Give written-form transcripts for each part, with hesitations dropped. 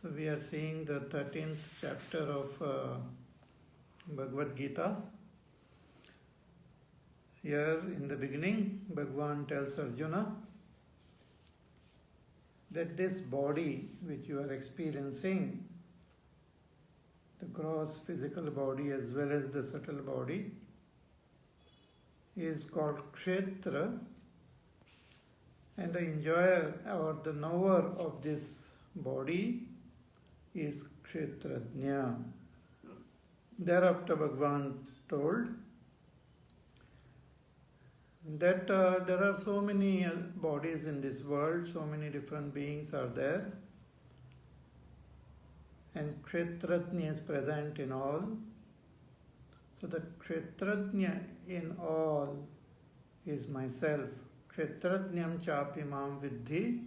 So we are seeing the 13th chapter of Bhagavad Gita. Here in the beginning, Bhagavan tells Arjuna that this body which you are experiencing, the gross physical body as well as the subtle body, is called Kshetra, and the enjoyer or the knower of this body is Kshetrajna. Thereafter Bhagavan told that there are so many bodies in this world, so many different beings are there, and Kshetrajna is present in all. So the Kshetrajna in all is myself. Kshetrajnam chapi mam vidhi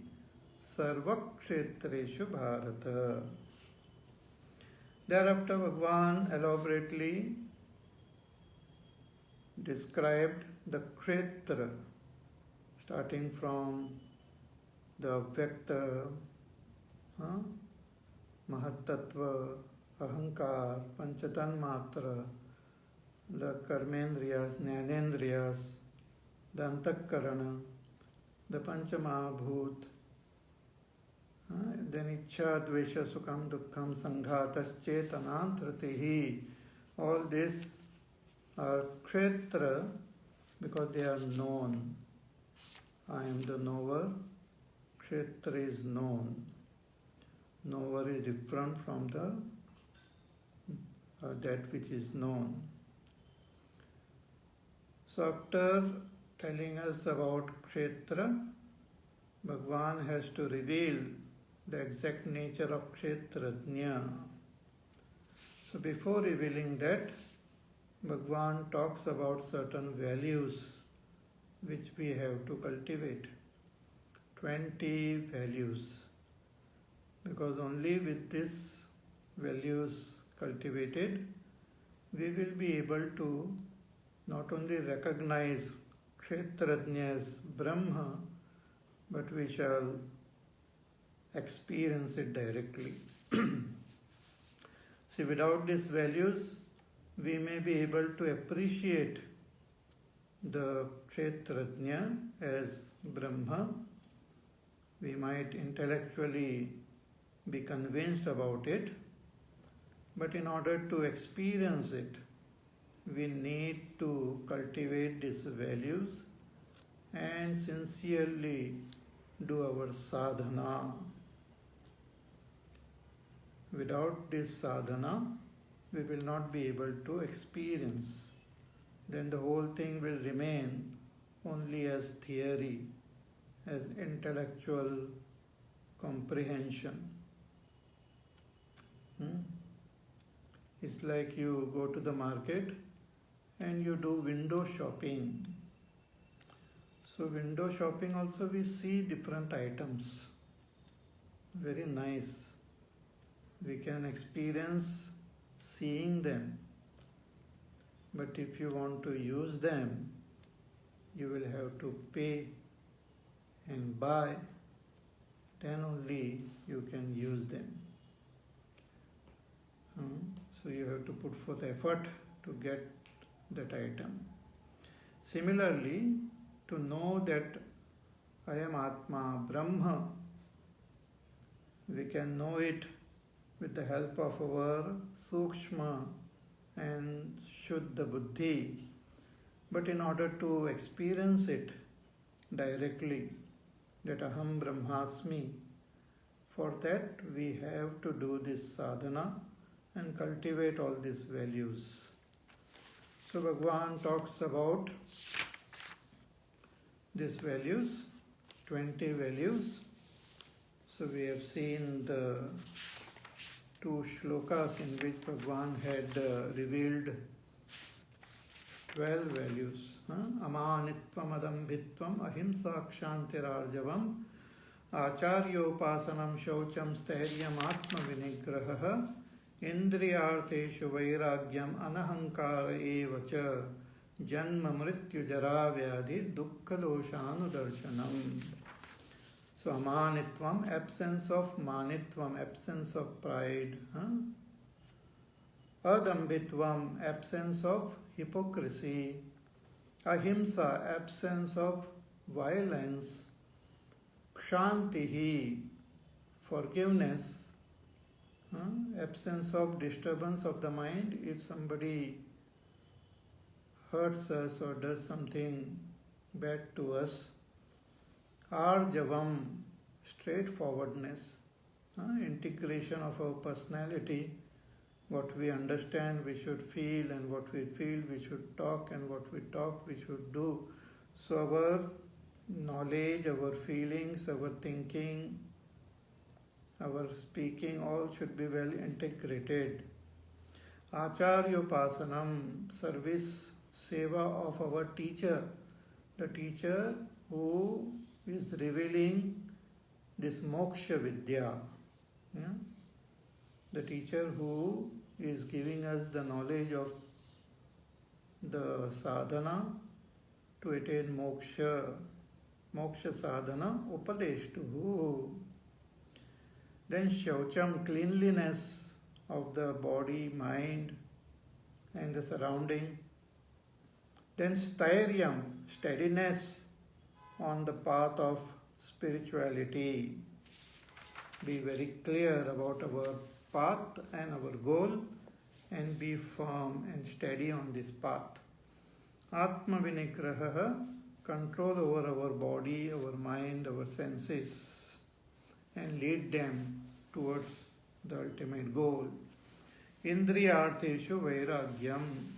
sarva kshetreshu bharata. Thereafter Bhagavan elaborately described the Kshetra, starting from the Vyakta, Mahatattva, Ahankar, Panchatanmatra, the Karmendriyas, Jnanendriyas, the Antakarana, the Panchamahabhut, then Ichcha, Dvesha, Sukham, Dukkham, Sanghatas, Chetanantratihi. All this are Kshetra because they are known. I am the knower, Kshetra is known. Knower is different from the that which is known. So after telling us about Kshetra, Bhagavan has to reveal the exact nature of Kshetrajna. So before revealing that, Bhagavan talks about certain values which we have to cultivate. 20 values. Because only with these values cultivated, we will be able to not only recognize Kshetrajna as Brahma, but we shall experience it directly. See, without these values, we may be able to appreciate the Kshetrajna as Brahma. We might intellectually be convinced about it, but in order to experience it, we need to cultivate these values and sincerely do our sadhana. Without this sadhana, we will not be able to experience. Then the whole thing will remain only as theory, as intellectual comprehension. It's like you go to the market and you do window shopping. So window shopping also we see different items. Very nice. We can experience seeing them. But if you want to use them, you will have to pay and buy. Then only you can use them. So you have to put forth effort to get that item. Similarly, to know that I am Atma, Brahma, we can know it with the help of our Sukshma and Shuddha Buddhi. But in order to experience it directly, that Aham Brahmasmi, for that we have to do this sadhana and cultivate all these values. So Bhagavan talks about these values, 20 values. So we have seen the 2 shlokas in which Bhagavan had revealed 12 values. Amanitvam adambhitvam ahimsa kshantirarjavam acharyopasanam shaucham stairyam atma vinigraha indriyarteshu vairagyam anahankara evacha janma mrityu jara vyadhi dukkha doshanudarshanam. So amanitvam, absence of manitvam, absence of pride. Adambitvam, absence of hypocrisy. Ahimsa, absence of violence. Kshantihi, forgiveness, absence of disturbance of the mind. If somebody hurts us or does something bad to us. Arjavam, straightforwardness, integration of our personality. What we understand, we should feel, and what we feel, we should talk, and what we talk, we should do. So our knowledge, our feelings, our thinking, our speaking, all should be well integrated. Acharyopasanam, service, seva of our teacher, the teacher who is revealing this moksha vidya. The teacher who is giving us the knowledge of the sadhana to attain moksha. Moksha sadhana upadeshtuhu. Then shaucham, cleanliness of the body, mind and the surrounding. Then stairyam, steadiness on the path of spirituality. Be very clear about our path and our goal and be firm and steady on this path. Atma vinigraha, control over our body, our mind, our senses and lead them towards the ultimate goal. Indriyartheshu vairagyam,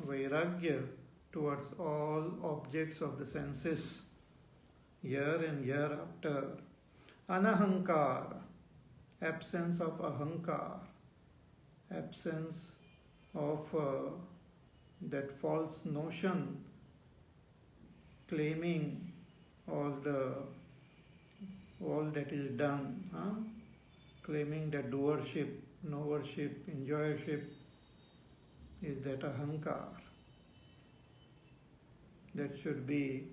vairagya towards all objects of the senses, year and year after. Anahankar, absence of ahankar, absence of that false notion, claiming all that is done, claiming that doership, knowership, enjoyership is that ahankar. That should be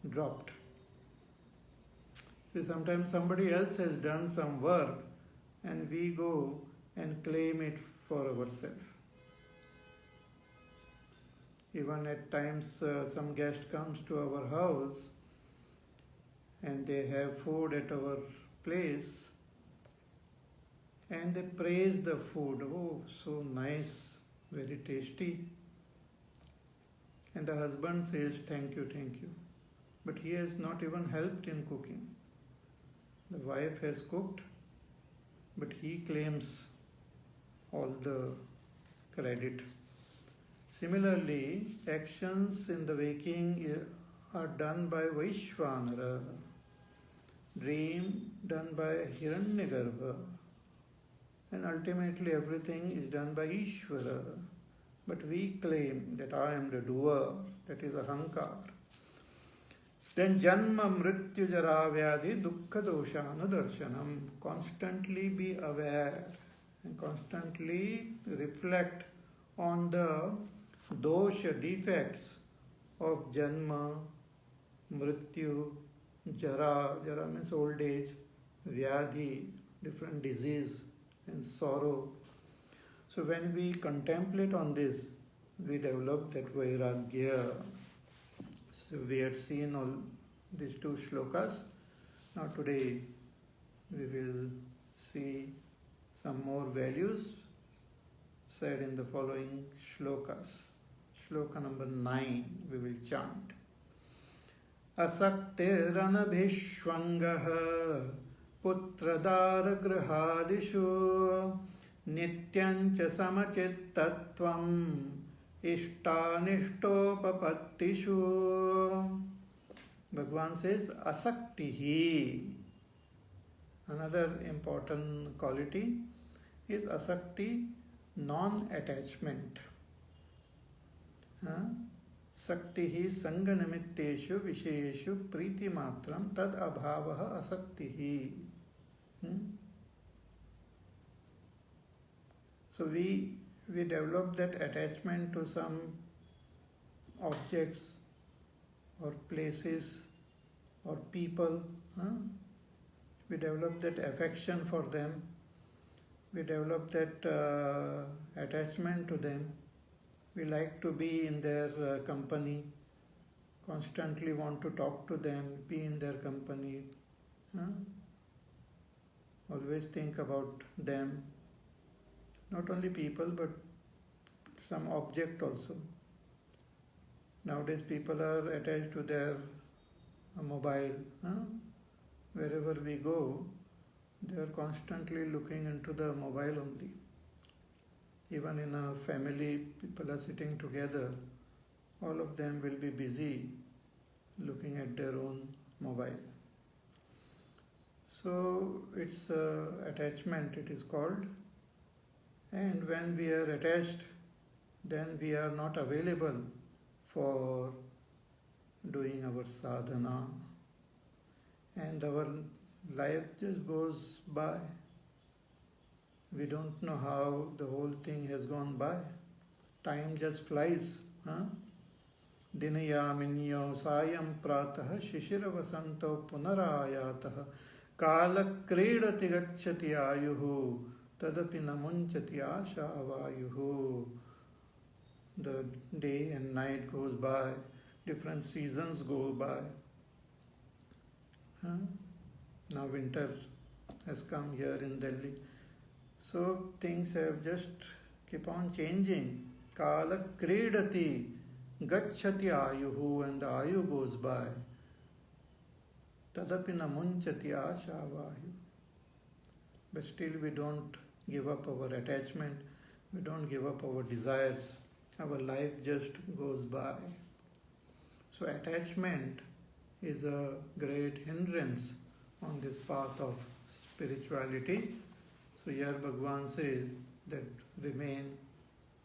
dropped. See, sometimes somebody else has done some work and we go and claim it for ourselves. Even at times some guest comes to our house and they have food at our place and they praise the food. Oh, so nice, very tasty. And the husband says, thank you, thank you. But he has not even helped in cooking. The wife has cooked, but he claims all the credit. Similarly, actions in the waking are done by Vaishvanara, dream done by Hiranyagarbha, and ultimately everything is done by Ishvara. But we claim that I am the doer, that is ahankar. Then janma mrityu jara vyadhi dukkha doshanu darshanam. Constantly be aware and constantly reflect on the dosha, defects of janma, mrityu, jara. Jara means old age, vyadhi, different disease and sorrow. So when we contemplate on this, we develop that vairagya. So we had seen all these two shlokas. Now today we will see some more values said in the following shlokas. Shloka number 9 we will chant. Asaktiranabhishwangaha putradara grihadishu nityancha samachittatvam ishtanishtopapatishu. Bhagavan says asaktihi. Another important quality is asakti, non-attachment. Saktihi sanganamitteshu vishayeshu priti matram tad abhavaha asaktihi. So we develop that attachment to some objects or places or people We develop that affection for them. We develop that attachment to them. We like to be in their company, constantly want to talk to them, be in their company. Huh? Always think about them. Not only people, but some object also. Nowadays people are attached to their mobile. Huh? Wherever we go, they are constantly looking into the mobile only. Even in a family, people are sitting together, all of them will be busy looking at their own mobile. So it's attachment, it is called. And when we are attached, then we are not available for doing our sadhana. And our life just goes by. We don't know how the whole thing has gone by. Time just flies. Dinayaminyo sayam pratah shishira vasanto punarayatah kala kridati gacchati ayuhu tadapi namunchati asha avayuhu. The day and night goes by, different seasons go by. Now winter has come here in Delhi. So things have just keep on changing. Kala kridati gacchati ayuhu, and the ayu goes by. Tadapi namunchati asha avayu. But still we don't give up our attachment, we don't give up our desires. Our life just goes by. So attachment is a great hindrance on this path of spirituality. So here Bhagavan says that remain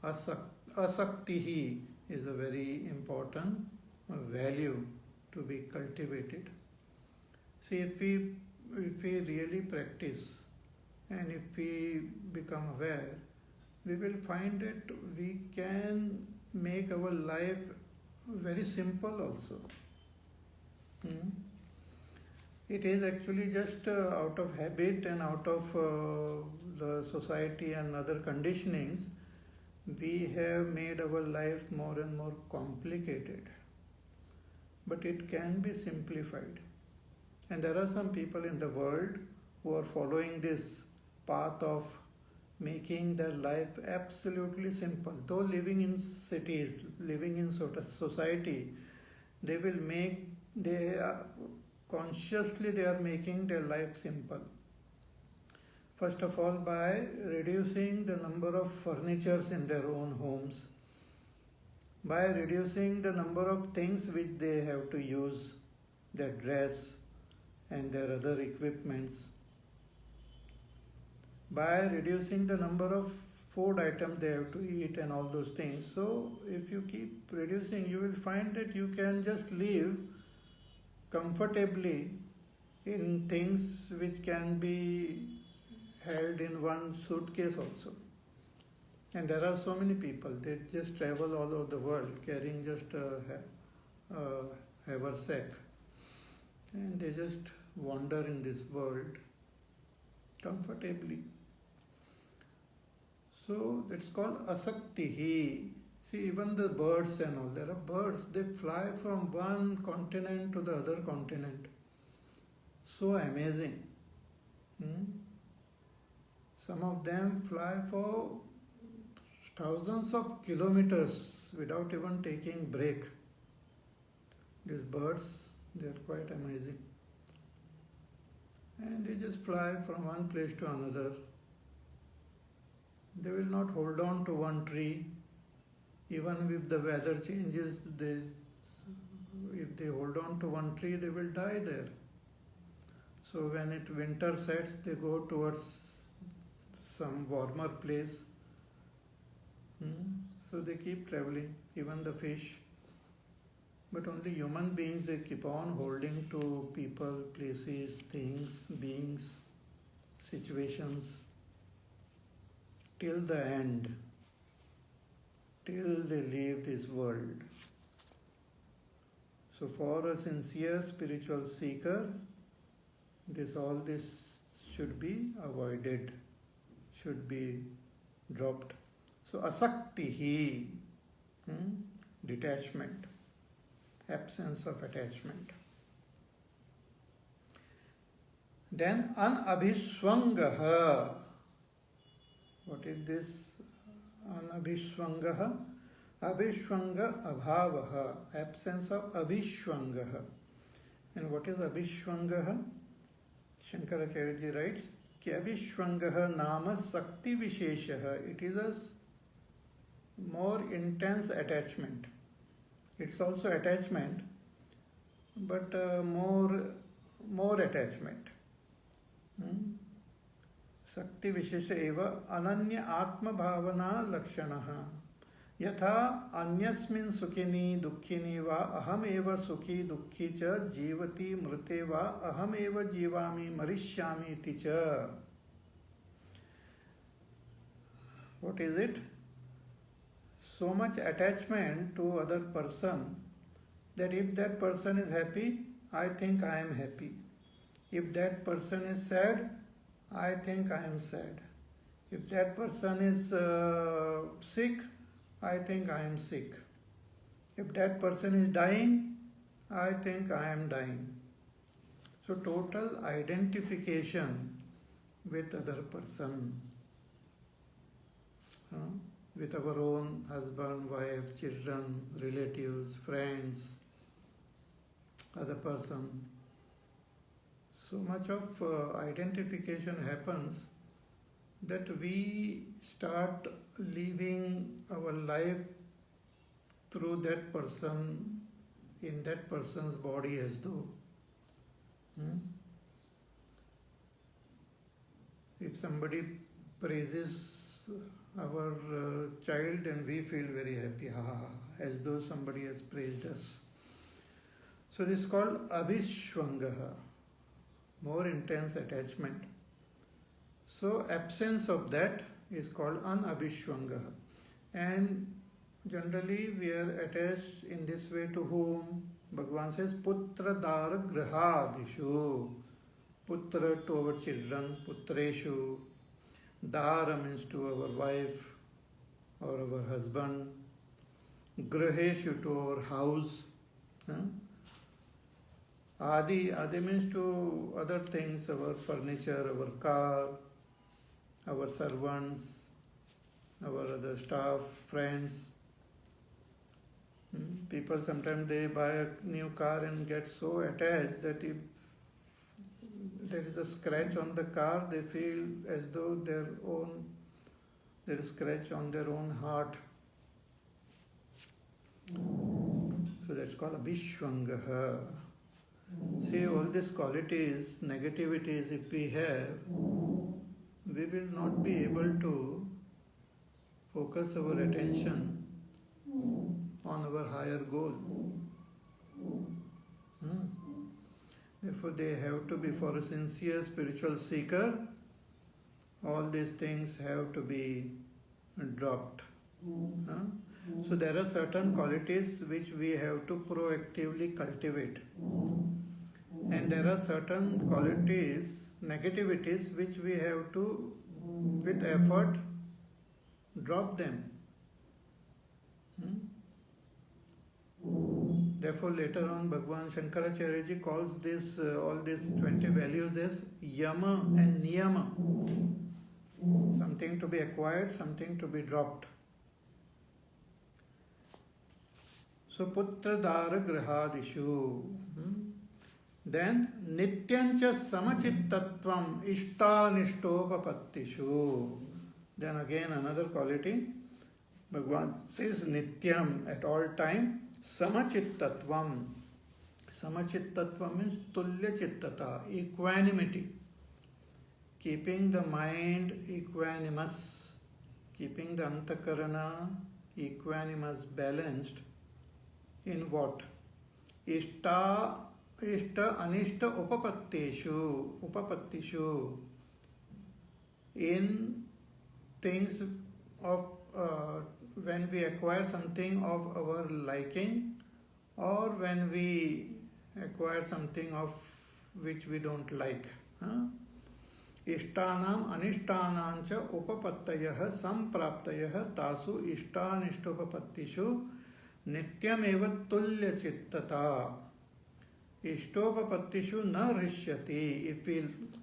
asaktihi is a very important value to be cultivated. See, if we really practice and if we become aware, we will find that we can make our life very simple also. It is actually just out of habit and out of the society and other conditionings, we have made our life more and more complicated. But it can be simplified. And there are some people in the world who are following this path of making their life absolutely simple. Though living in cities, living in sort of society, they are consciously making their life simple. First of all, by reducing the number of furnitures in their own homes, by reducing the number of things which they have to use, their dress and their other equipments, by reducing the number of food items they have to eat and all those things. So if you keep reducing, you will find that you can just live comfortably in things which can be held in one suitcase also. And there are so many people, they just travel all over the world carrying just a haversack, and they just wander in this world comfortably. So it's called asaktihi. See, even the birds and all, there are birds, they fly from one continent to the other continent. So amazing. Some of them fly for thousands of kilometers without even taking break. These birds, they are quite amazing. And they just fly from one place to another. They will not hold on to one tree. Even if the weather changes, if they hold on to one tree, they will die there. So when winter sets, they go towards some warmer place. So they keep traveling, even the fish. But only human beings, they keep on holding to people, places, things, beings, situations, till the end, till they leave this world. So for a sincere spiritual seeker, all this should be avoided, should be dropped. So asaktihi, detachment, absence of attachment. Then anabhiswangaha. What is this anabhiswangaha? Abhishwanga abhavaha, absence of abhishwangaha. And what is abhishwangaha? Shankaracharya writes कि अभिश्वंगः नाम शक्ति विशेषः. It is a more intense attachment. It's also attachment, but more attachment. शक्ति विशेष एव अनन्य आत्म भावना लक्षणः. यथा अन्यस्मिन् सुखिनी दुःखिनी वा अहमेव सुखी दुःखी च जीवति मृते वा अहमेव जीवामि मरिष्यामि इति च. What is it? So much attachment to other person that if that person is happy, I think I am happy. If that person is sad, I think I am sad. If that person is sick, I think I am sick. If that person is dying, I think I am dying. So total identification with other person, with our own husband, wife, children, relatives, friends, other person. So much of identification happens that we start living our life through that person, in that person's body as though. If somebody praises our child and we feel very happy, as though somebody has praised us. So this is called abhishwangaha, more intense attachment. So absence of that is called anabhishwangaha. And generally we are attached in this way to whom? Bhagavan says putra dara grihadishu. Putra to our children, putreshu. Dara means to our wife or our husband. Griheshu to our house. Adi means to other things, our furniture, our car, our servants, our other staff, friends. People sometimes they buy a new car and get so attached that if there is a scratch on the car, they feel as though there is scratch on their own heart. So that's called abhishwangaha. See, all these qualities, negativities, if we have, we will not be able to focus our attention on our higher goal. Therefore, they have to be, for a sincere spiritual seeker, all these things have to be dropped. So there are certain qualities which we have to proactively cultivate. And there are certain qualities, negativities, which we have to, with effort, drop them. Therefore, later on, Bhagavan Shankaracharya calls this all these 20 values as yama and niyama. Something to be acquired, something to be dropped. So, putra dara grihadishu. Then, nityancha samachittatvam ishtanishtopapatishu. Then again another quality. Bhagavan says nityam at all time. Samachittatvam. Samachittatvam means tulya chittata, equanimity. Keeping the mind equanimous, keeping the antakarana equanimous, balanced. In what? Ishta anishta upapattishu. In things of when we acquire something of our liking, or when we acquire something of which we don't like. इष्टानाम अनिष्टानां च उपपत्तयः संप्राप्तयः तासु इष्टानिष्टोपपत्तिषु नित्यमेव तुल्यचित्तता. Ishtopapattishu na rishyati.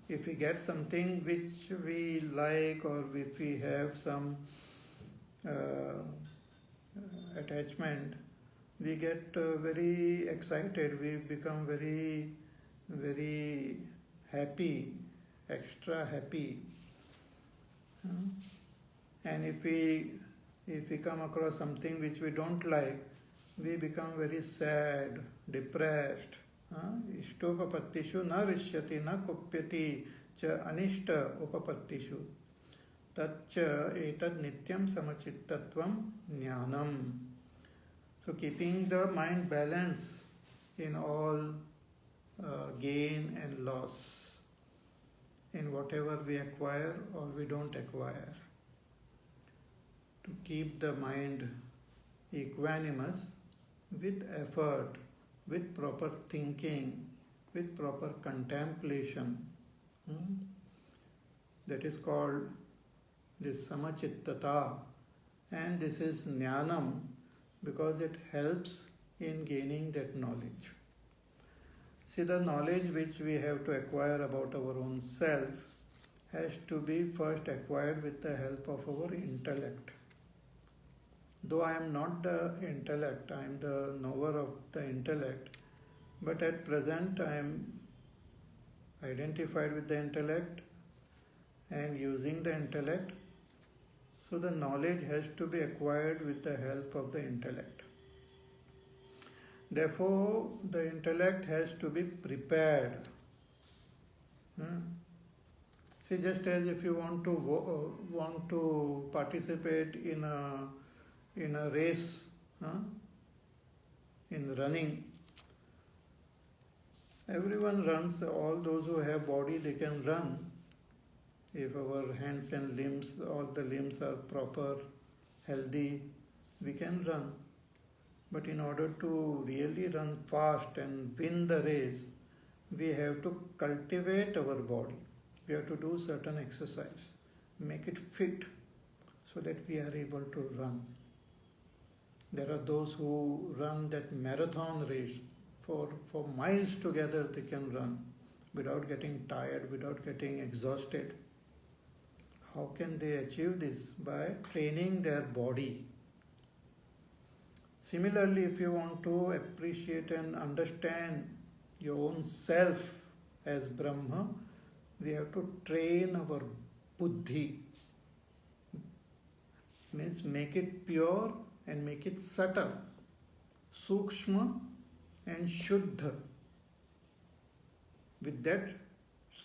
If we get something which we like, or if we have some attachment, we get very excited. We become very, very happy, extra happy. And if we come across something which we don't like, we become very sad, depressed. इष्टोपपत्तिषु न रिष्यति न कुप्यति च अनिष्ट उपपत्तिषु तच्च एतद् नित्यं समचित्तत्वं ज्ञानम. So keeping the mind balance in all gain and loss, in whatever we acquire or we don't acquire, to keep the mind equanimous with effort, with proper thinking, with proper contemplation. That is called this samachittata, and this is jnanam because it helps in gaining that knowledge. See, the knowledge which we have to acquire about our own self has to be first acquired with the help of our intellect. Though I am not the intellect, I am the knower of the intellect, but at present I am identified with the intellect and using the intellect. So the knowledge has to be acquired with the help of the intellect. Therefore, the intellect has to be prepared. See, just as if you want to participate in a race, in running, everyone runs. All those who have body, they can run. If our hands and limbs, all the limbs are proper, healthy, we can run. But in order to really run fast and win the race, we have to cultivate our body. We have to do certain exercise, make it fit so that we are able to run. There are those who run that marathon race. For miles together they can run without getting tired, without getting exhausted. How can they achieve this? By training their body. Similarly, if you want to appreciate and understand your own self as Brahma, we have to train our buddhi. Means make it pure and make it subtle, sukshma and shuddha. With that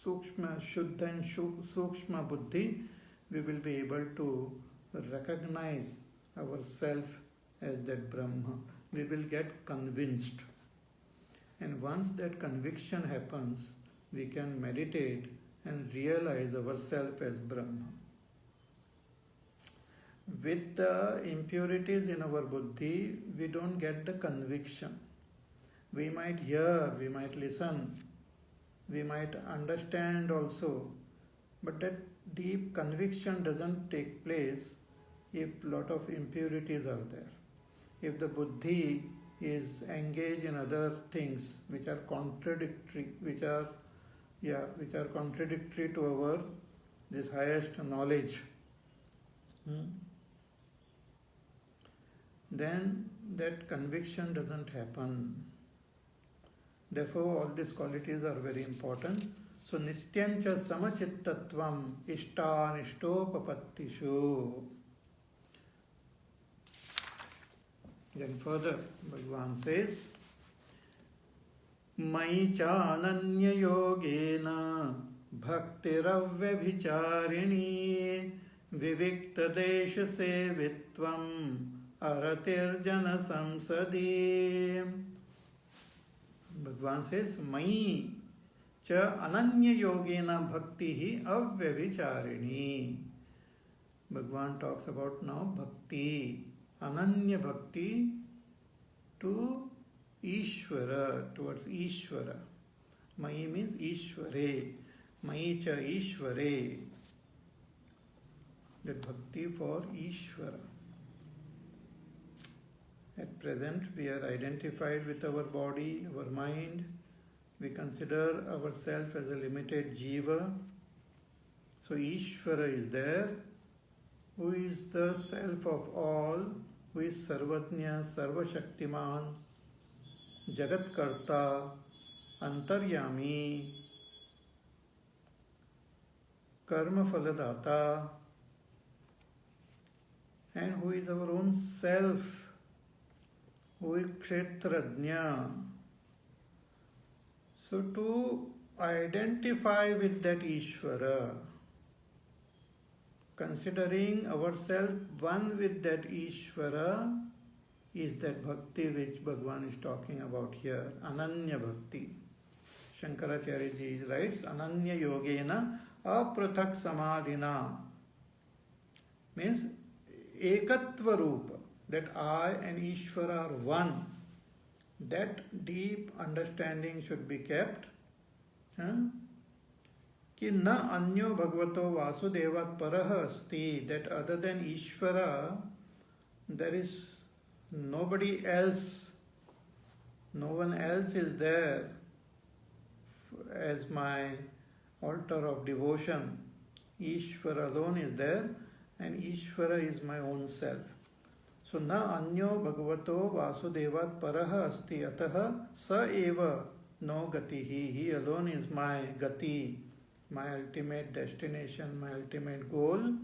sukshma, shuddha and sukshma buddhi, we will be able to recognize ourself as that Brahma. We will get convinced. And once that conviction happens, we can meditate and realize ourselves as Brahma. With the impurities in our buddhi, we don't get the conviction. We might hear, we might listen, we might understand also, but that deep conviction doesn't take place if lot of impurities are there. If the buddhi is engaged in other things which are contradictory, which are contradictory to our this highest knowledge, then that conviction doesn't happen. Therefore, all these qualities are very important. So, nityancha samachittattvam ishtanishtopapatishu. Then further, Bhagavan says, Mai chananya yogena bhaktiravyabhicharini vivikta desha sevitvam aratirjana samsadi. Bhagavan says, Mai cha ananya yogena bhakti avyabhicharini. Bhagavan talks about now bhakti, ananya bhakti to Ishvara, towards Ishvara. Mai means Ishvare. Mayi cha Ishvare. That bhakti for Ishvara. At present, we are identified with our body, our mind. We consider ourselves as a limited jiva. So Ishvara is there, who is the self of all, who is Sarvatnya, Sarvashaktiman, Jagatkarta, Antaryami, Karma Phaladata, and who is our own self, who is Kshetrajna. So to identify with that Ishvara, considering ourselves one with that Ishvara, is that bhakti which Bhagavan is talking about here, Ananya Bhakti. Shankaracharya ji writes, Ananya Yogena Aprathak Samadhina, means Ekatva Rupa, that I and Ishvara are one. That deep understanding should be kept. Ki na anyo bhagavato vasudevat paraha asti, that other than Ishvara, there is nobody else, no one else is there as my altar of devotion. Ishvara alone is there, and Ishvara is my own self. So na anyo bhagavato vasudevat paraha asti ataha sa eva no gatihi. He alone is my gati, my ultimate destination, my ultimate goal.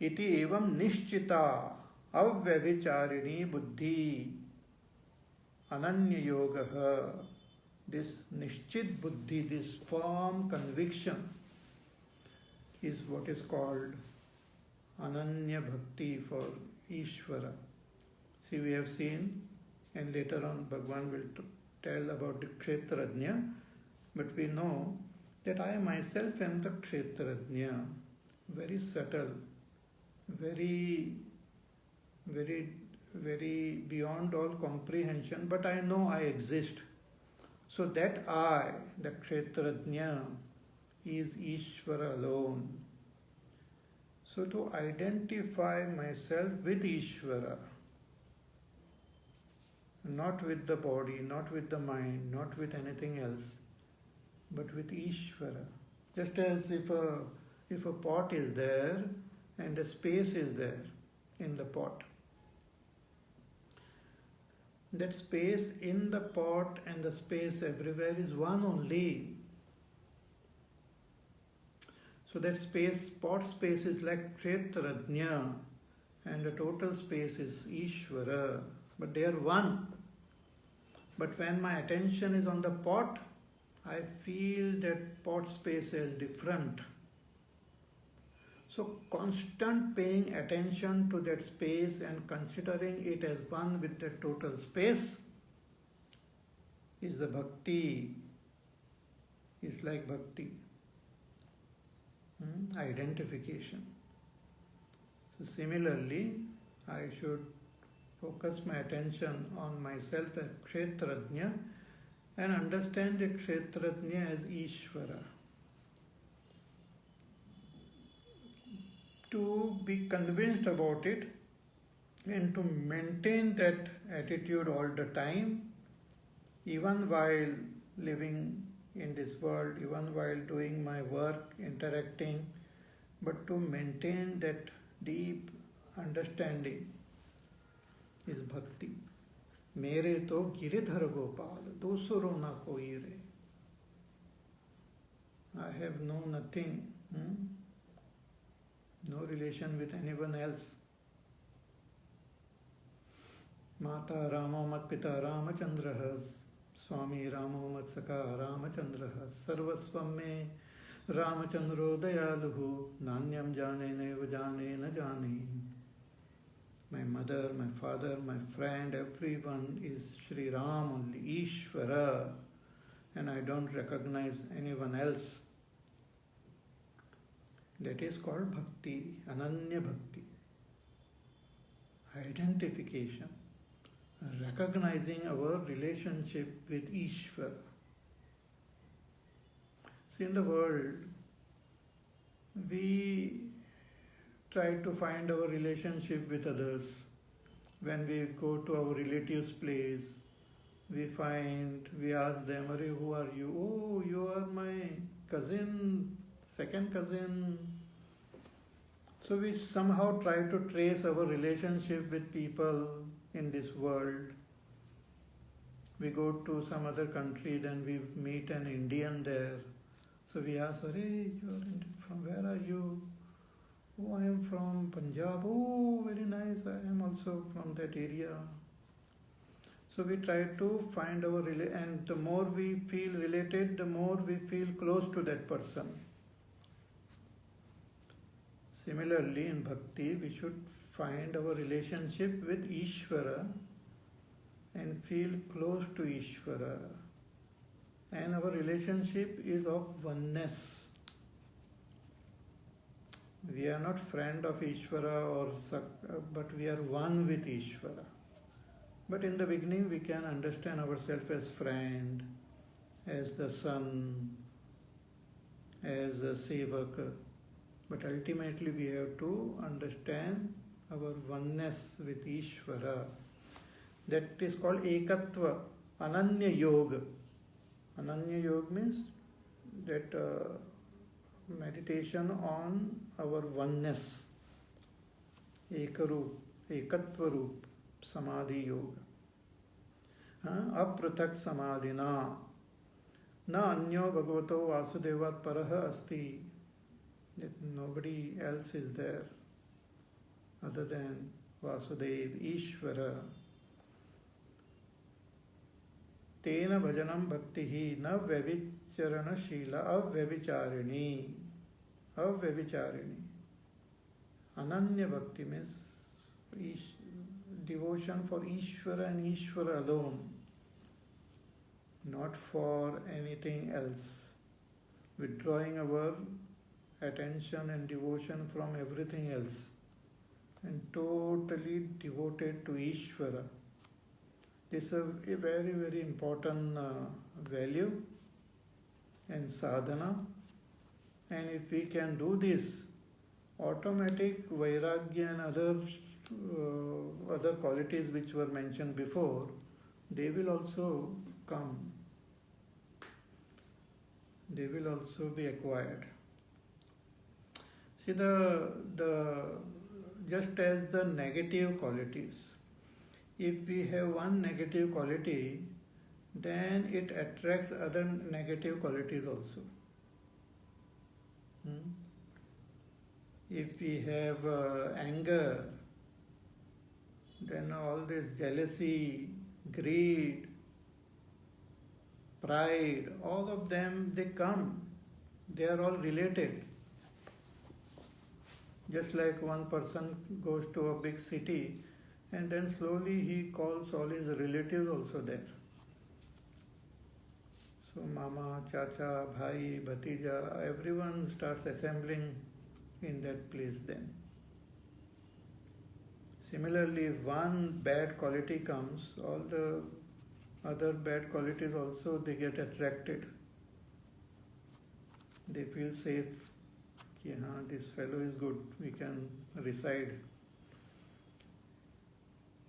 Iti evam nishchita avyavicharini buddhi ananya yogaha. This nishchit buddhi, this firm conviction, is what is called Ananya Bhakti for Ishvara. See, we have seen, and later on Bhagavan will tell about the Kshetrajna, but we know that I myself am the Kshetrajna, very subtle, very, very, very beyond all comprehension, but I know I exist. So that I, the Kshetrajna, is Ishvara alone. So to identify myself with Ishvara, not with the body, not with the mind, not with anything else, but with Ishvara. Just as if a pot is there and a space is there in the pot. That space in the pot and the space everywhere is one only. So that space, pot space is like Kshetrajna, and the total space is Ishvara, but they are one. But when my attention is on the pot, I feel that pot space is different. So constant paying attention to that space and considering it as one with the total space is the bhakti, is like bhakti. Identification. So similarly, I should focus my attention on myself as Kshetrajna and understand that Kshetrajna as Ishvara. To be convinced about it and to maintain that attitude all the time, even while living in this world, even while doing my work, interacting, but to maintain that deep understanding is bhakti. Mere to Giridhar Gopal, dosuro na koi re. I have no nothing, no relation with anyone else. Mata Ramo Mat Pita Ramachandrahas, Swami Ramo Mat Saka Ramachandrahas, Sarvasvam me Ramachandro Dayaluhu, Nanyam Jane Neva Jane Na Jane. My mother, my father, my friend, everyone is Sri Ram only, Ishvara, and I don't recognize anyone else. That is called bhakti, Ananya Bhakti. Identification, recognizing our relationship with Ishvara. See, in the world, we try to find our relationship with others. When we go to our relatives' place, we ask them, "Arey, who are you?" "Oh, you are my cousin, second cousin." So we somehow try to trace our relationship with people in this world. We go to some other country, then we meet an Indian there. So we ask, "Arey, from where are you?" "Oh, I am from Punjab." "Oh, very nice. I am also from that area." So we try to find and the more we feel related, the more we feel close to that person. Similarly, in bhakti, we should find our relationship with Ishvara and feel close to Ishvara. And our relationship is of oneness. We are not friend of Ishvara but we are one with Ishvara. But in the beginning, we can understand ourselves as friend, as the son, as a sevak. But ultimately, we have to understand our oneness with Ishvara. That is called Ekatva, Ananya Yoga. Ananya Yoga means that meditation on our oneness. Ekarup, Ekatva Rup, Samadhi Yoga. Aprathak Samadhina. Na anyo bhagavato vasudevat paraha asti. That nobody else is there other than Vasudev, Ishvara. Tena bhajanam bhaktihi na vyavicharana shila avyavicharini. Avyavicharini. Ananya bhakti means devotion for Ishvara and Ishvara alone, not for anything else. Withdrawing our attention and devotion from everything else and totally devoted to Ishvara. This is a very, very important value and sadhana. And if we can do this, automatic vairagya and other qualities which were mentioned before, they will also come. They will also be acquired. See, just as the negative qualities, if we have one negative quality, then it attracts other negative qualities also. If we have anger, then all this jealousy, greed, pride, all of them, they come. They are all related. Just like one person goes to a big city and then slowly he calls all his relatives also there. So mama, chacha, bhai, bhatija, everyone starts assembling in that place then. Similarly, if one bad quality comes, all the other bad qualities also, they get attracted. They feel safe. This fellow is good, we can reside.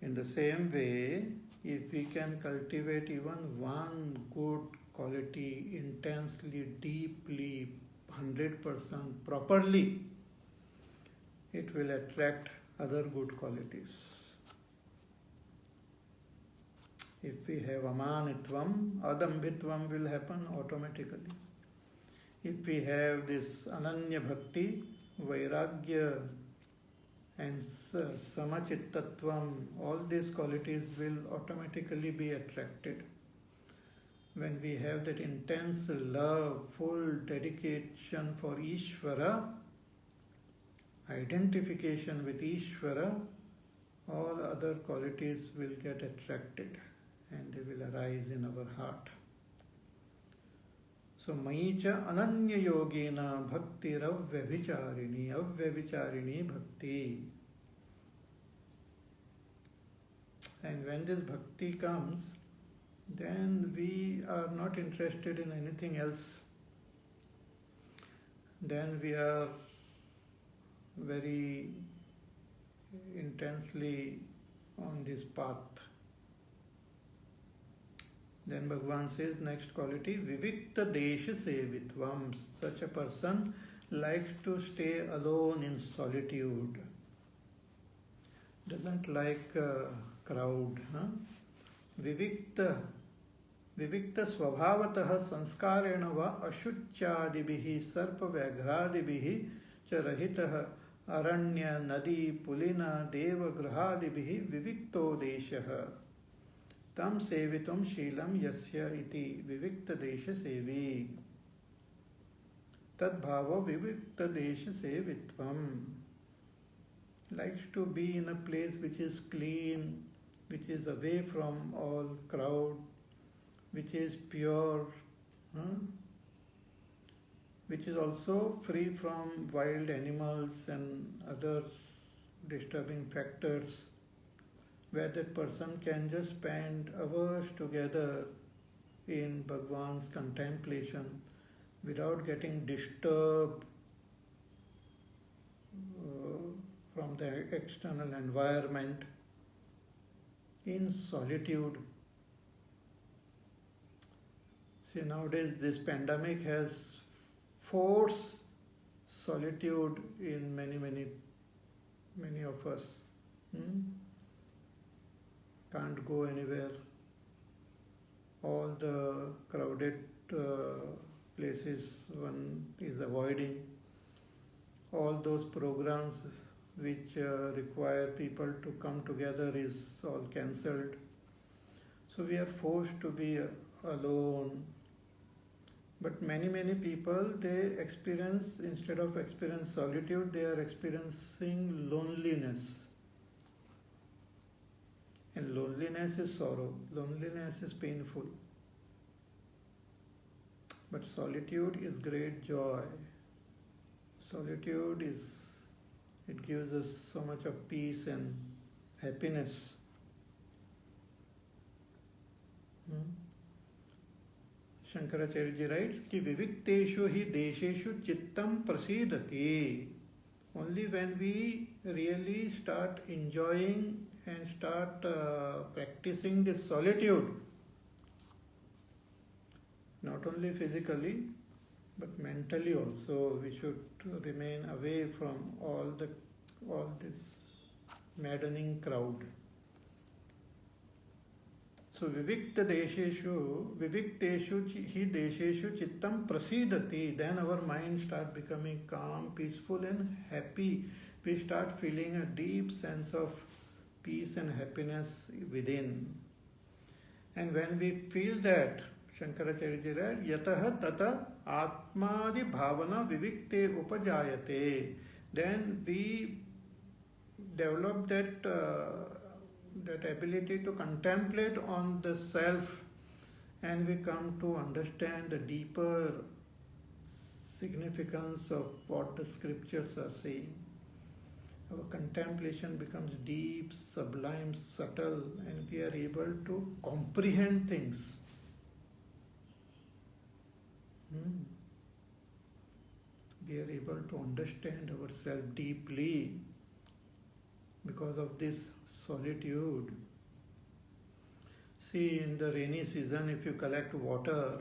In the same way, if we can cultivate even one good quality intensely, deeply, 100% properly, it will attract other good qualities. If we have amanitvam, adambhitvam will happen automatically. If we have this ananya bhakti, vairagya and samachittatvam, all these qualities will automatically be attracted. When we have that intense love, full dedication for Ishvara, identification with Ishvara, all other qualities will get attracted and they will arise in our heart. So, Maicha Ananya Yogena Bhakti Avyavicharini Bhakti. And when this bhakti comes, then we are not interested in anything else. then we are very intensely on this path. Then Bhagavan says, next quality, Vivikta Desha Sevitvam. Such a person likes to stay alone in solitude. Doesn't like a crowd. Vivikta स्वभावतः संस्कारेण वा अशुच्यादिभिः सर्पव्याघ्रादिभिः च रहितः अरण्य नदी pooling देवगृहादिभिः विविक्तो देशः तम सेवितुम शीलम यस्य इति विविक्त देश सेवी तद्भावो विविक्त देश सेवित्वम. Likes to be in a place which is clean, which is away from all crowd, which is pure, which is also free from wild animals and other disturbing factors, where that person can just spend hours together in Bhagwan's contemplation without getting disturbed from the external environment, in solitude. See, nowadays this pandemic has forced solitude in many of us. Can't go anywhere. All the crowded places one is avoiding. All those programs which require people to come together is all cancelled. So we are forced to be alone. But many people, they experience, instead of experience solitude, they are experiencing loneliness. And loneliness is sorrow. Loneliness is painful. But solitude is great joy. Solitude it gives us so much of peace and happiness. Shankaracharya ji writes कि विविक्तेषु हि देशेषु चित्तं प्रसीदति. Only when we really start enjoying and start practicing this solitude, not only physically but mentally also, we should remain away from all this maddening crowd. So vivikteshu hi desheshu chittam prasidati. Then our mind start becoming calm, peaceful and happy. We start feeling a deep sense of peace and happiness within. And when we feel that, Shankaracharya ji writes, yataha tata atmadi bhavana vivikte upajayate. Then we develop that ability to contemplate on the self, and we come to understand the deeper significance of what the scriptures are saying. Our contemplation becomes deep, sublime, subtle, and we are able to comprehend things. We are able to understand ourselves deeply because of this solitude. See, in the rainy season, if you collect water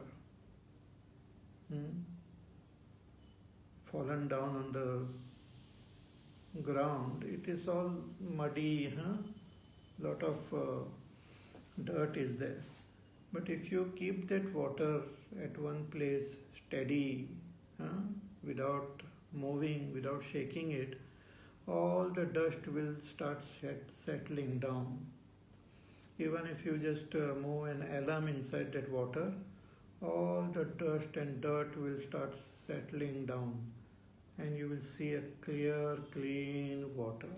fallen down on the ground, it is all muddy, lot of dirt is there. But if you keep that water at one place steady, without moving, without shaking it, all the dust will start settling down. Even if you just move an alum inside that water, all the dust and dirt will start settling down, and you will see a clear, clean water.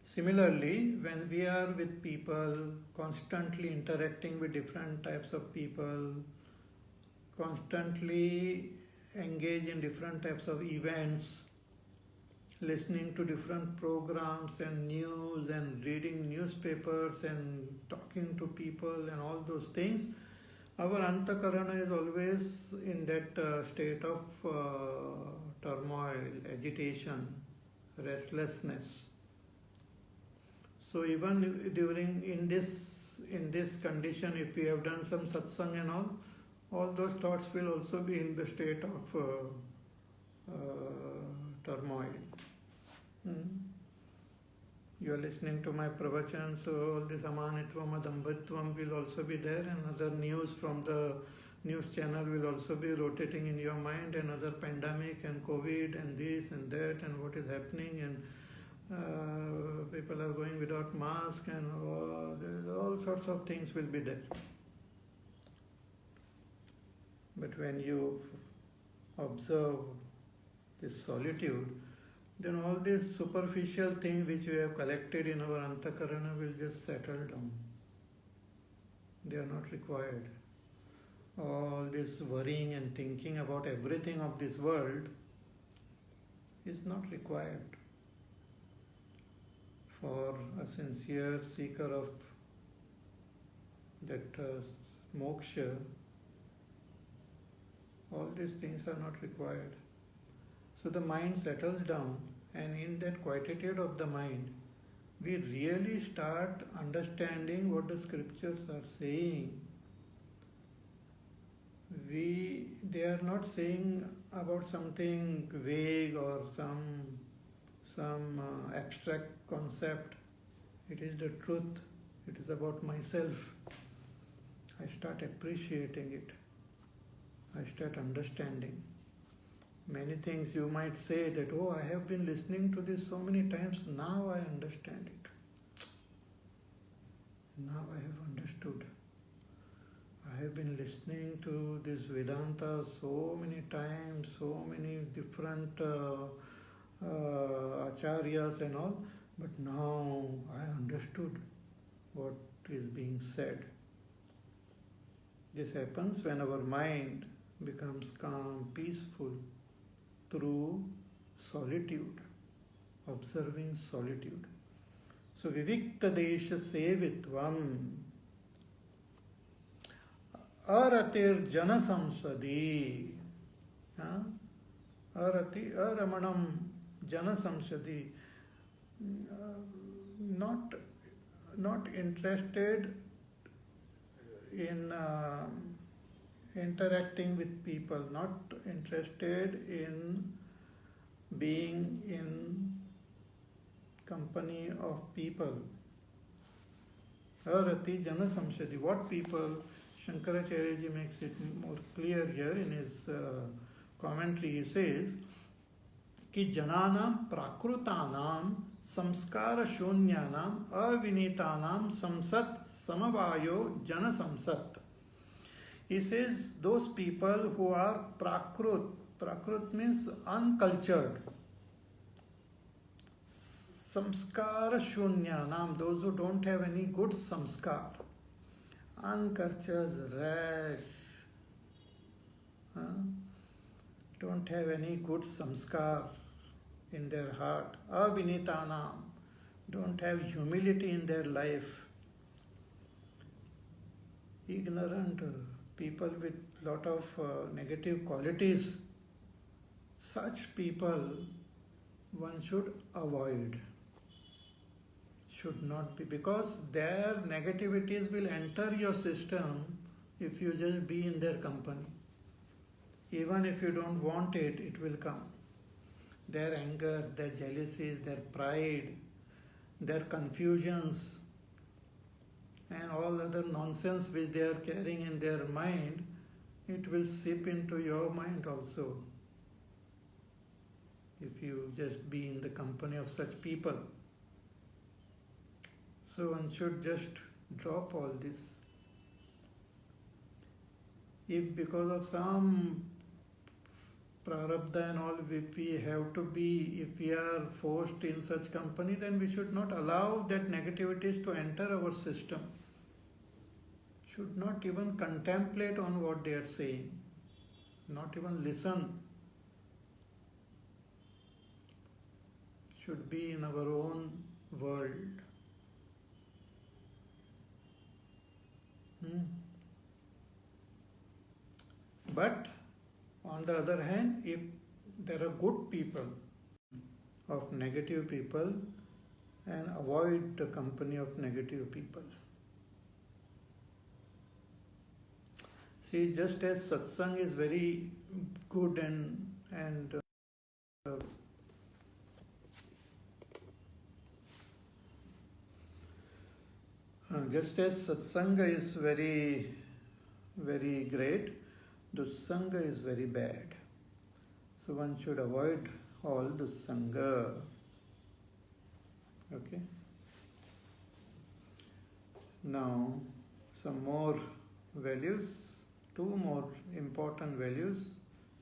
Similarly, when we are with people, constantly interacting with different types of people, constantly engage in different types of events, listening to different programs and news and reading newspapers and talking to people and all those things, Our antakarana is always in that state of turmoil, agitation, restlessness. So even during in this condition, if we have done some satsang and all those thoughts will also be in the state of turmoil. You are listening to my pravachan, so all this amanitvam, adambhitvam will also be there, and other news from the news channel will also be rotating in your mind, and other pandemic and COVID and this and that and what is happening, and people are going without mask, and all sorts of things will be there. But when you observe this solitude, then all these superficial things which we have collected in our antakarana will just settle down. They are not required. All this worrying and thinking about everything of this world is not required. For a sincere seeker of that moksha, all these things are not required. So the mind settles down, and in that quietude of the mind, we really start understanding what the scriptures are saying. They are not saying about something vague or some abstract concept. It is the truth. It is about myself. I start appreciating it. I start understanding. Many things you might say that, oh, I have been listening to this so many times, now I understand it. Now I have understood. I have been listening to this Vedanta so many times, so many different acharyas and all, but now I understood what is being said. This happens when our mind becomes calm, peaceful, through solitude, observing solitude. So vivikta desha sevitvam aratir jana samsadi, aramanam jana samsadi, not interested in interacting with people, not interested in being in company of people. Arati jana samsadi. What people? Shankaracharya ji makes it more clear here in his commentary. He says कि जनानां प्राकृतानां संस्कार शून्यानां अविनीतानां संसत् समवायो जन संसत्. He says those people who are prakrut means uncultured, samskara shunyanam, those who don't have any good samskar, uncultured, rash, don't have any good samskar in their heart, avinitanam, don't have humility in their life, ignorant, people with lot of negative qualities, such people one should avoid, should not be, because their negativities will enter your system if you just be in their company. Even if you don't want it, it will come. Their anger, their jealousies, their pride, their confusions, and all other nonsense which they are carrying in their mind, it will seep into your mind also. If you just be in the company of such people. So one should just drop all this. If because of some prarabdha and all, if we have to be, if we are forced in such company, then we should not allow that negativities to enter our system. Should not even contemplate on what they are saying, not even listen. Should be in our own world. But on the other hand, if there are good people of negative people, and avoid the company of negative people. See, just as satsang is very good and just as satsanga is very, very great, dussanga is very bad. So one should avoid all dussanga. Okay. Now, some more values, two more important values.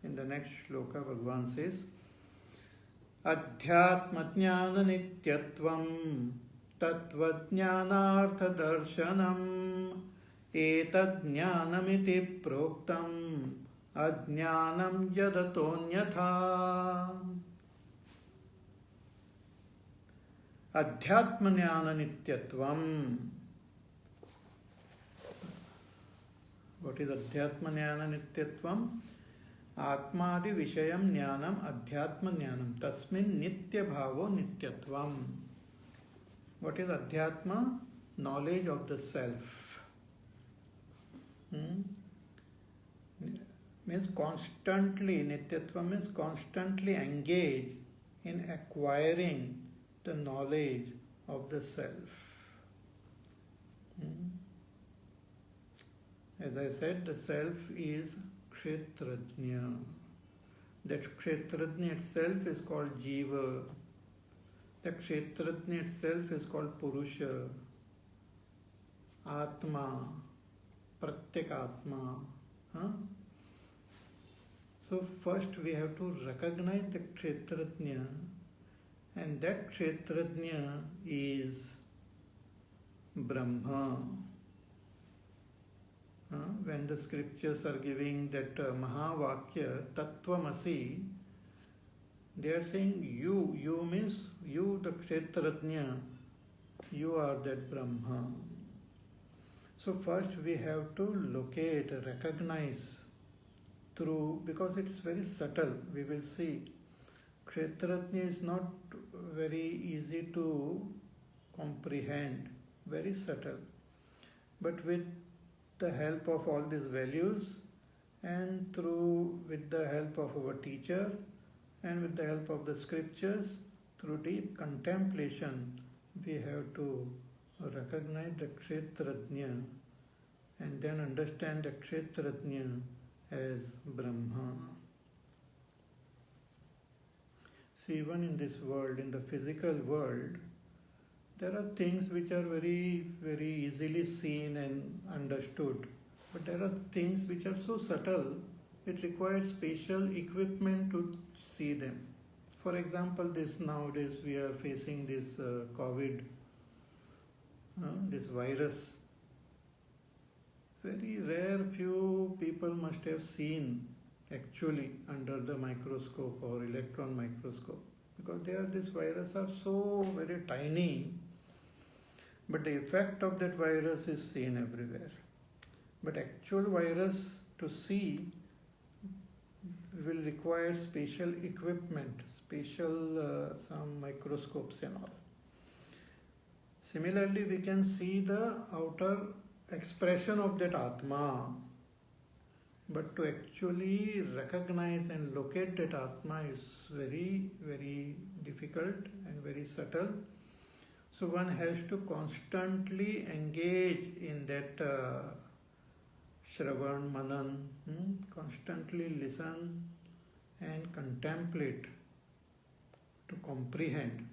In the next shloka, Bhagavan says, Adhyatma jnana nityatvam tatvajnanartha darshanam etad jnanamiti proktam ajnanam yadatonyatha. Adhyatma jnana nityatvam. What is Adhyatma jnana nityatvam? Atmadi vishayam jnanam adhyatma jnanam. Tasmin nitya bhavo nityatvam. What is Adhyatma? Knowledge of the self. Means constantly, nityatvam means constantly engage in acquiring the knowledge of the self. As I said, the self is Kshetrajna. That Kshetrajna itself is called Jiva. The Kshetrajna itself is called Purusha, Atma, Pratyekatma. So first we have to recognize the Kshetrajna, and that Kshetrajna is Brahma. When the scriptures are giving that Mahavakya, Tattvamasi, they are saying you means you, the Kshetrajna, you are that Brahma. So first we have to locate, recognize through, because it is very subtle, we will see. Kshetrajna is not very easy to comprehend, very subtle. But with the help of all these values and with the help of our teacher and with the help of the scriptures, through deep contemplation, we have to recognize the Kshetrajna and then understand the Kshetrajna as Brahma. See, even in this world, in the physical world, there are things which are very, very easily seen and understood. But there are things which are so subtle, it requires special equipment to see them. For example, nowadays we are facing this COVID, this virus. Very rare few people must have seen actually under the microscope or electron microscope, because this virus are so very tiny, but the effect of that virus is seen everywhere. But actual virus to see will require special equipment, special some microscopes and all. Similarly, we can see the outer expression of that Atma, but to actually recognize and locate that Atma is very, very difficult and very subtle. So one has to constantly engage in that Shravan, Manan, constantly listen and contemplate to comprehend.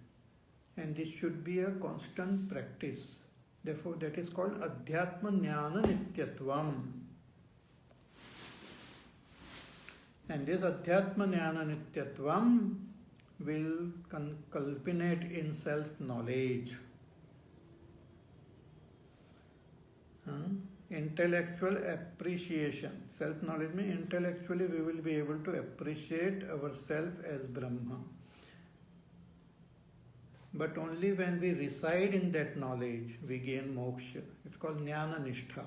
And this should be a constant practice. Therefore, that is called Adhyatma Jnana Nityatvam. And this Adhyatma Jnana Nityatvam will culminate in self-knowledge. Intellectual appreciation. Self-knowledge means intellectually we will be able to appreciate ourselves as Brahma. But only when we reside in that knowledge, we gain moksha. It's called Jnana Nishtha.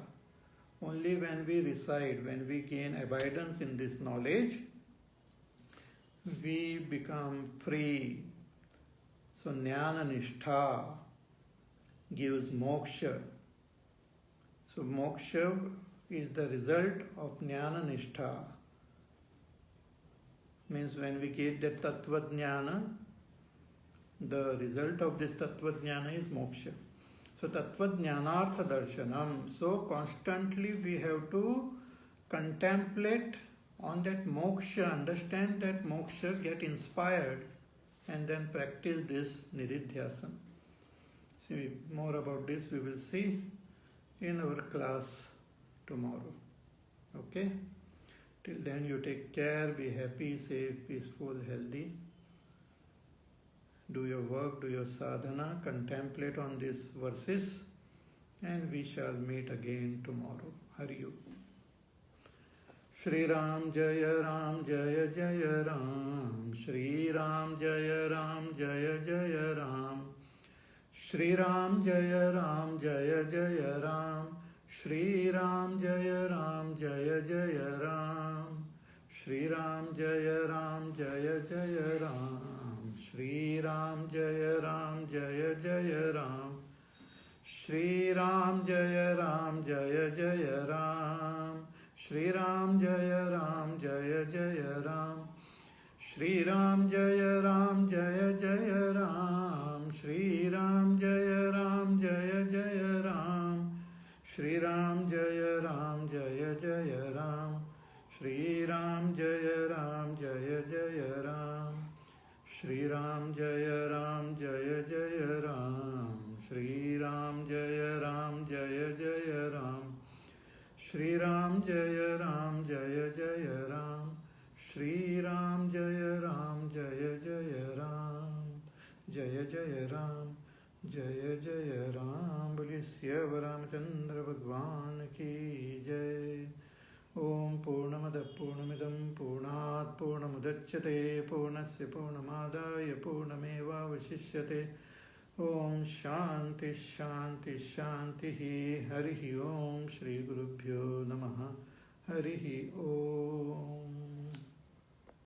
Only when we reside, when we gain abidance in this knowledge, we become free. So jnana nishtha gives moksha. So moksha is the result of jnana nishtha. Means when we get that tattva jnana, the result of this tattva jnana is moksha. So tattva jnanartha darshanam. So constantly we have to contemplate on that moksha, understand that moksha, get inspired, and then practice this nididhyasana. See, more about this we will see in our class tomorrow. Okay? Till then you take care, be happy, safe, peaceful, healthy. Do your work, do your sadhana, contemplate on these verses, and we shall meet again tomorrow. Hari Om. Shri Ram Jaya Ram Jaya Jaya Ram. Shri Ram Jaya Ram Jaya Jaya Ram. Shri Ram Jaya Ram Jaya Jaya Ram. Shri Ram Jaya Ram Jaya Jaya Ram. Shri Ram Jaya Ram Jaya Jaya Ram. Shri Ram Jaya Ram Jaya Jaya Ram. Shri Ram Jaya Ram Jaya Jaya Ram. Shri Ram Jaya Ram Jaya Jaya Ram. Shri Ram Jaya Ram Jaya Jaya Ram. Shri Ram Jaya Ram Jaya Jaya Ram. Shri Ram Jaya Ram Jaya Jaya Ram. Shri Ram Jaya Ram Jaya Jaya Ram. Shri Ram Jaya Ram Jaya Jaya Ram. Shri Ram Jaya Ram Jaya Jaya Ram. Shri Ram Jaya Ram Jaya Jaya Ram. Shri Ram Jaya Ram Jaya Jaya Ram. Jaya Jaya Ram. Jaya Jaya Ram. Boli Syav Ramchandra Bhagwan ki Jai. Om Purnamada Purnamidam Purnat Purnamudachyate Purnasya Purnamadaya Purnameva Vashishyate. Om Shanti Shanti Shanti Harihi Om Shri Gurubhyo Namaha Harihi Om.